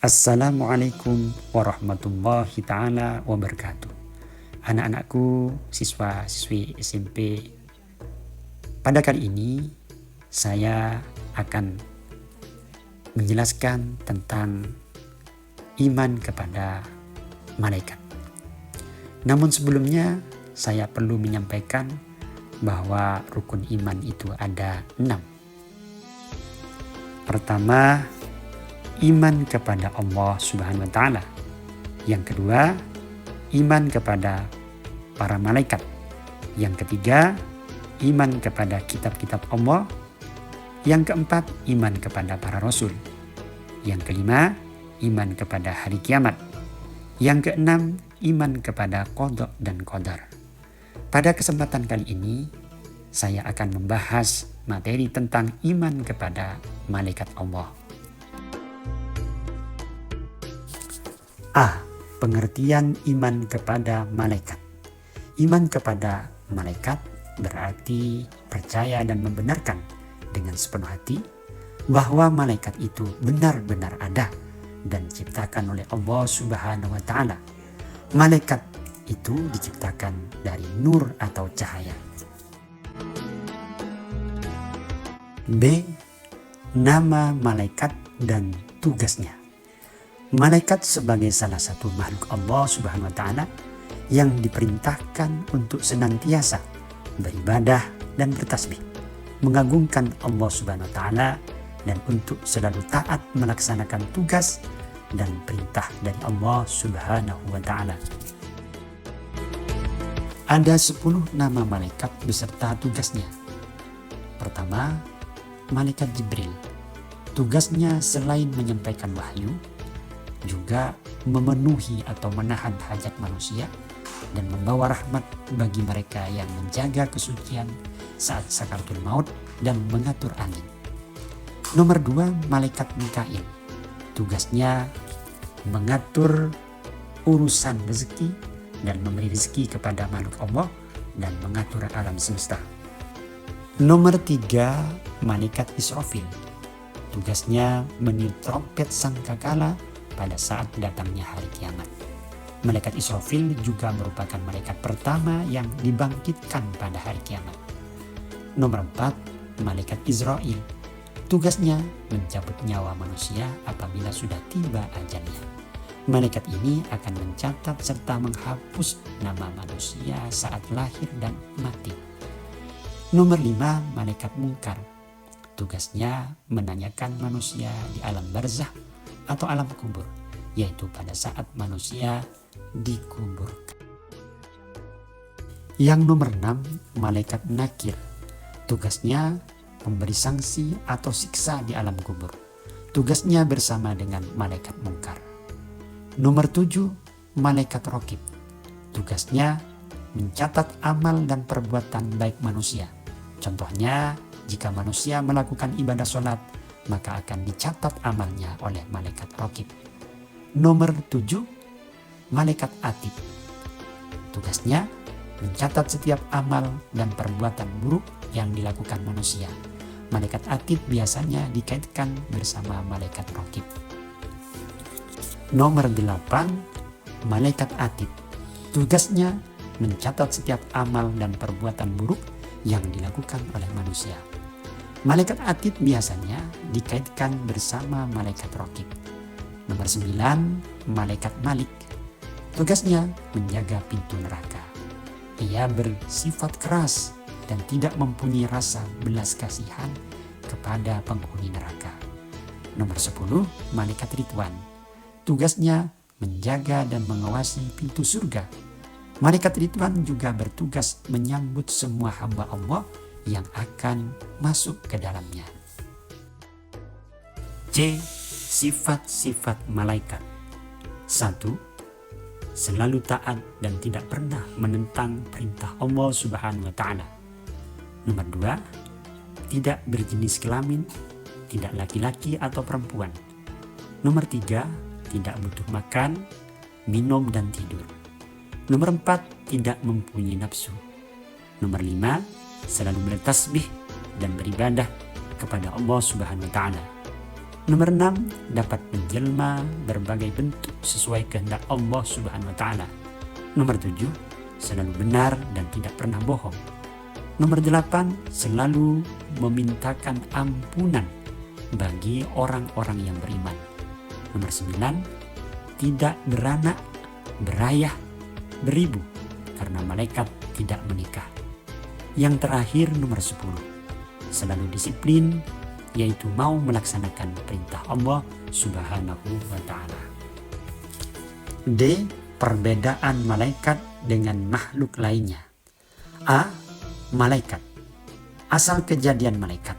Assalamualaikum warahmatullahi ta'ala wabarakatuh. Anak-anakku, siswa-siswi SMP, pada kali ini saya akan menjelaskan tentang iman kepada malaikat. Namun sebelumnya saya perlu menyampaikan bahwa rukun iman itu ada 6. Pertama, iman kepada Allah Subhanahu wa Ta'ala. Yang kedua, iman kepada para malaikat. Yang ketiga, iman kepada kitab-kitab Allah. Yang keempat, iman kepada para rasul. Yang kelima, iman kepada hari kiamat. Yang keenam, iman kepada qada dan qadar. Pada kesempatan kali ini, saya akan membahas materi tentang iman kepada malaikat Allah. A. Pengertian iman kepada malaikat. Iman kepada malaikat berarti percaya dan membenarkan dengan sepenuh hati bahwa malaikat itu benar-benar ada dan diciptakan oleh Allah Subhanahu wa Ta'ala. Malaikat itu diciptakan dari nur atau cahaya. B. Nama malaikat dan tugasnya. Malaikat sebagai salah satu makhluk Allah Subhanahu wa Ta'ala yang diperintahkan untuk senantiasa beribadah dan bertasbih, mengagungkan Allah Subhanahu wa Ta'ala, dan untuk selalu taat melaksanakan tugas dan perintah dari Allah Subhanahu wa Ta'ala. Ada 10 nama malaikat beserta tugasnya. Pertama, malaikat Jibril. Tugasnya selain menyampaikan wahyu, juga memenuhi atau menahan hajat manusia dan membawa rahmat bagi mereka yang menjaga kesucian saat sakaratul maut dan mengatur angin. Nomor 2, malaikat Mikail. Tugasnya mengatur urusan rezeki dan memberi rezeki kepada makhluk Allah dan mengatur alam semesta. Nomor 3, malaikat Israfil. Tugasnya meniup trompet sangkakala pada saat datangnya hari kiamat. Malaikat Israfil juga merupakan malaikat pertama yang dibangkitkan pada hari kiamat. Nomor 4, malaikat Israil. Tugasnya mencabut nyawa manusia apabila sudah tiba ajalnya. Malaikat ini akan mencatat serta menghapus nama manusia saat lahir dan mati. Nomor 5, malaikat Munkar. Tugasnya menanyakan manusia di alam barzah atau alam kubur, yaitu pada saat manusia dikuburkan. Yang nomor 6, malaikat Nakir. Tugasnya memberi sanksi atau siksa di alam kubur. Tugasnya bersama dengan malaikat Munkar. Nomor 7, malaikat Raqib. Tugasnya mencatat amal dan perbuatan baik manusia. Contohnya, jika manusia melakukan ibadah sholat, maka akan dicatat amalnya oleh malaikat Raqib. Nomor 7, malaikat Atid. Tugasnya mencatat setiap amal dan perbuatan buruk yang dilakukan manusia. Malaikat Atid biasanya dikaitkan bersama malaikat Raqib. Nomor 8, malaikat Atid. Tugasnya mencatat setiap amal dan perbuatan buruk yang dilakukan oleh manusia. Malaikat Atid biasanya dikaitkan bersama malaikat Raqib. Nomor 9, malaikat Malik. Tugasnya menjaga pintu neraka. Ia bersifat keras dan tidak mempunyai rasa belas kasihan kepada penghuni neraka. Nomor 10, malaikat Ridwan. Tugasnya menjaga dan mengawasi pintu surga. Malaikat Ridwan juga bertugas menyambut semua hamba Allah yang akan masuk ke dalamnya. C. Sifat-sifat malaikat. 1. Selalu taat dan tidak pernah menentang perintah Allah Subhanahu wa Ta'ala. Nomor 2, tidak berjenis kelamin, tidak laki-laki atau perempuan. Nomor 3, tidak butuh makan, minum dan tidur. Nomor 4, tidak mempunyai nafsu. Nomor 5, selalu bertasbih dan beribadah kepada Allah Subhanahu wa Ta'ala. Nomor 6, dapat menjelma berbagai bentuk sesuai kehendak Allah Subhanahu wa Ta'ala. Nomor 7, selalu benar dan tidak pernah bohong. Nomor 8, selalu memintakan ampunan bagi orang-orang yang beriman. Nomor 9, tidak beranak, berayah, beribu karena malaikat tidak menikah. Yang terakhir nomor 10, selalu disiplin, yaitu mau melaksanakan perintah Allah Subhanahu wa Ta'ala. D. Perbedaan malaikat dengan makhluk lainnya. A. Malaikat. Asal kejadian malaikat.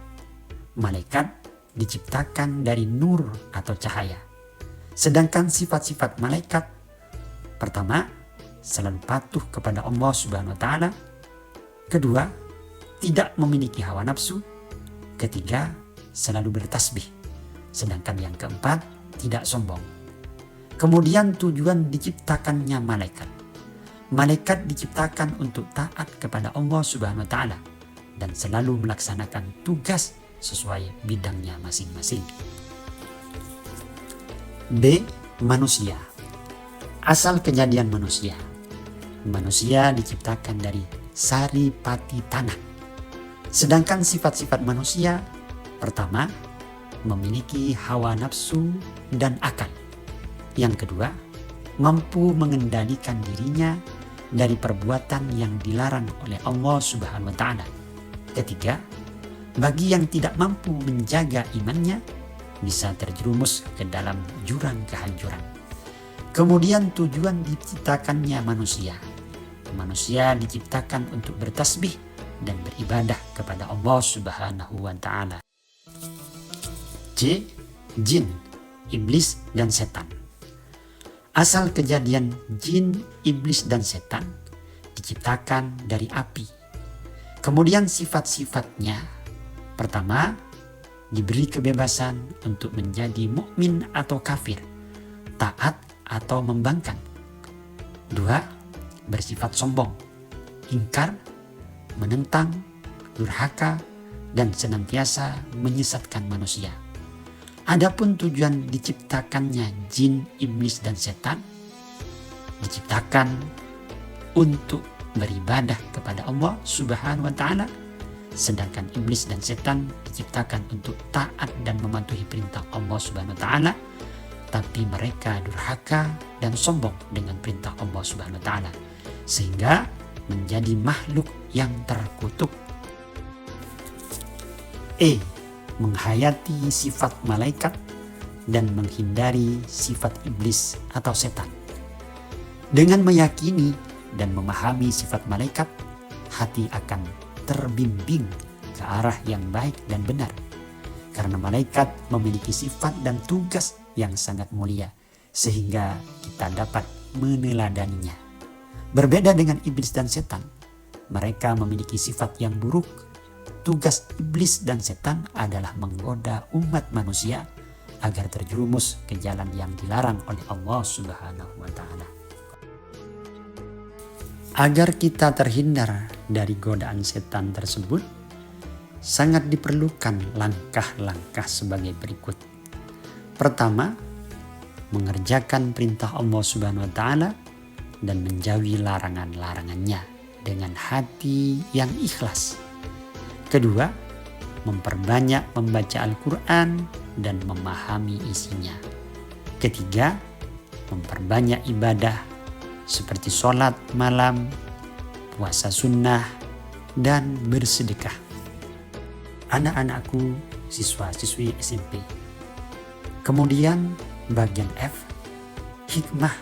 Malaikat diciptakan dari nur atau cahaya. Sedangkan sifat-sifat malaikat, pertama, selalu patuh kepada Allah Subhanahu wa Ta'ala. Kedua, tidak memiliki hawa nafsu. Ketiga, selalu bertasbih. Sedangkan yang keempat, tidak sombong. Kemudian tujuan diciptakannya malaikat. Malaikat diciptakan untuk taat kepada Allah Subhanahu wa Ta'ala dan selalu melaksanakan tugas sesuai bidangnya masing-masing. B. Manusia. Asal kejadian manusia. Manusia diciptakan dari sari pati tanah. Sedangkan sifat-sifat manusia, pertama, memiliki hawa nafsu dan akal. Yang kedua, mampu mengendalikan dirinya dari perbuatan yang dilarang oleh Allah Subhanahu wa Ta'ala. Ketiga, bagi yang tidak mampu menjaga imannya, bisa terjerumus ke dalam jurang kehancuran. Kemudian tujuan diciptakannya manusia. Manusia diciptakan untuk bertasbih dan beribadah kepada Allah Subhanahu wa Ta'ala. C. Jin, iblis dan setan. Asal kejadian jin, iblis dan setan diciptakan dari api. Kemudian sifat-sifatnya, pertama, diberi kebebasan untuk menjadi mukmin atau kafir, taat atau membangkang. Dua, bersifat sombong, ingkar, menentang, durhaka, dan senantiasa menyesatkan manusia. Adapun tujuan diciptakannya jin, iblis, dan setan, diciptakan untuk beribadah kepada Allah Subhanahu wa Ta'ala, sedangkan iblis dan setan diciptakan untuk taat dan mematuhi perintah Allah Subhanahu wa Ta'ala, tapi mereka durhaka dan sombong dengan perintah Allah Subhanahu wa Ta'ala, sehingga menjadi makhluk yang terkutuk. E. Menghayati sifat malaikat dan menghindari sifat iblis atau setan. Dengan meyakini dan memahami sifat malaikat, hati akan terbimbing ke arah yang baik dan benar. Karena malaikat memiliki sifat dan tugas yang sangat mulia, sehingga kita dapat meneladaninya. Berbeda dengan iblis dan setan, mereka memiliki sifat yang buruk. Tugas iblis dan setan adalah menggoda umat manusia agar terjerumus ke jalan yang dilarang oleh Allah Subhanahu wa Ta'ala. Agar kita terhindar dari godaan setan tersebut, sangat diperlukan langkah-langkah sebagai berikut. Pertama, mengerjakan perintah Allah Subhanahu wa Ta'ala dan menjauhi larangan-larangannya dengan hati yang ikhlas. Kedua, memperbanyak membaca Al-Quran dan memahami isinya. Ketiga, memperbanyak ibadah seperti sholat malam, puasa sunnah, dan bersedekah. Anak-anakku, siswa-siswi SMP. Kemudian bagian F, hikmah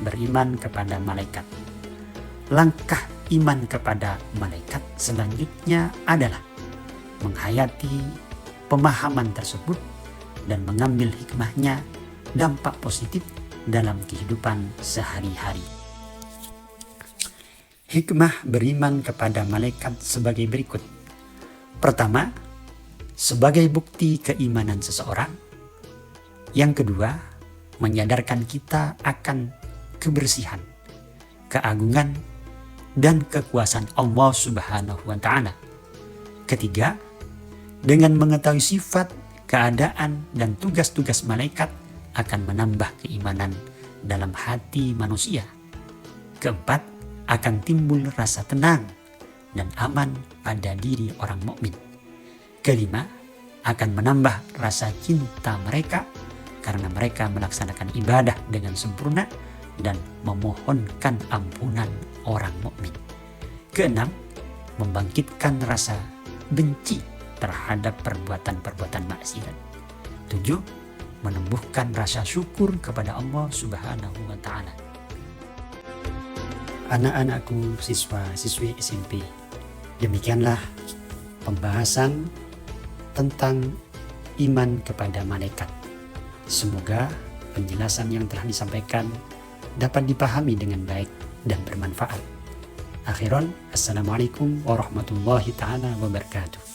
beriman kepada malaikat. Langkah iman kepada malaikat selanjutnya adalah menghayati pemahaman tersebut dan mengambil hikmahnya, dampak positif dalam kehidupan sehari-hari. Hikmah beriman kepada malaikat sebagai berikut. Pertama, sebagai bukti keimanan seseorang. Yang kedua, menyadarkan kita akan kebersihan, keagungan, dan kekuasaan Allah Subhanahu wa Ta'ala. Ketiga, dengan mengetahui sifat, keadaan dan tugas-tugas malaikat akan menambah keimanan dalam hati manusia. Keempat, akan timbul rasa tenang dan aman pada diri orang mukmin. Kelima, akan menambah rasa cinta mereka karena mereka melaksanakan ibadah dengan sempurna dan memohonkan ampunan orang mukmin. Keenam, membangkitkan rasa benci terhadap perbuatan-perbuatan maksiat. 7. Menumbuhkan rasa syukur kepada Allah Subhanahu wa Ta'ala. Anak-anakku, siswa-siswi SMP, demikianlah pembahasan tentang iman kepada malaikat. Semoga penjelasan yang telah disampaikan dapat dipahami dengan baik dan bermanfaat. Akhiran, Assalamualaikum warahmatullahi ta'ala wabarakatuh.